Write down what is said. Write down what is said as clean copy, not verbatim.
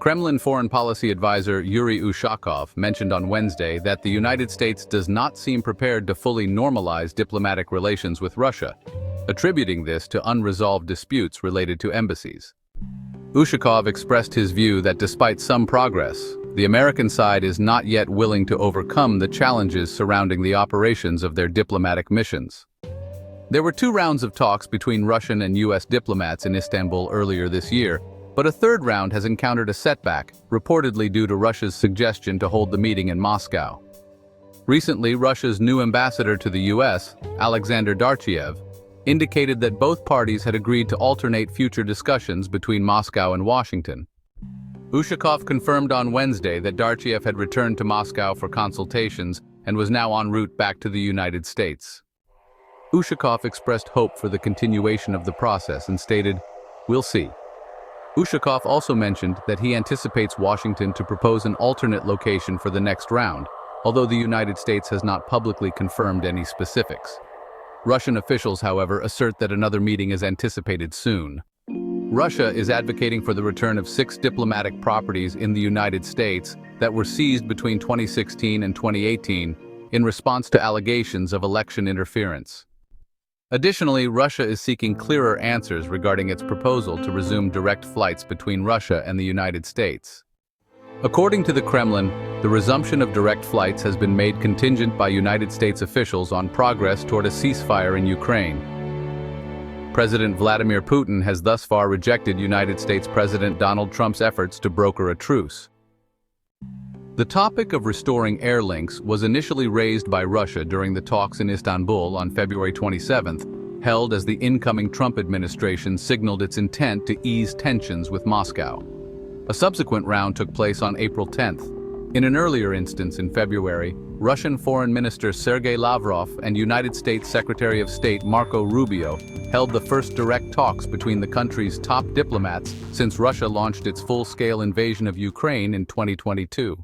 Kremlin foreign policy advisor Yuri Ushakov mentioned on Wednesday that the United States does not seem prepared to fully normalize diplomatic relations with Russia, attributing this to unresolved disputes related to embassies. Ushakov expressed his view that despite some progress, the American side is not yet willing to overcome the challenges surrounding the operations of their diplomatic missions. There were 2 rounds of talks between Russian and U.S. diplomats in Istanbul earlier this year, but a 3rd round has encountered a setback, reportedly due to Russia's suggestion to hold the meeting in Moscow. Recently, Russia's new ambassador to the U.S., Alexander Darchiev, indicated that both parties had agreed to alternate future discussions between Moscow and Washington. Ushakov confirmed on Wednesday that Darchiev had returned to Moscow for consultations and was now en route back to the United States. Ushakov expressed hope for the continuation of the process and stated, "We'll see." Ushakov also mentioned that he anticipates Washington to propose an alternate location for the next round, although the United States has not publicly confirmed any specifics. Russian officials, however, assert that another meeting is anticipated soon. Russia is advocating for the return of 6 diplomatic properties in the United States that were seized between 2016 and 2018 in response to allegations of election interference. Additionally, Russia is seeking clearer answers regarding its proposal to resume direct flights between Russia and the United States. According to the Kremlin, the resumption of direct flights has been made contingent by United States officials on progress toward a ceasefire in Ukraine. President Vladimir Putin has thus far rejected United States President Donald Trump's efforts to broker a truce. The topic of restoring air links was initially raised by Russia during the talks in Istanbul on February 27th, held as the incoming Trump administration signaled its intent to ease tensions with Moscow. A subsequent round took place on April 10th. In an earlier instance in February, Russian Foreign Minister Sergei Lavrov and United States Secretary of State Marco Rubio held the first direct talks between the country's top diplomats since Russia launched its full-scale invasion of Ukraine in 2022.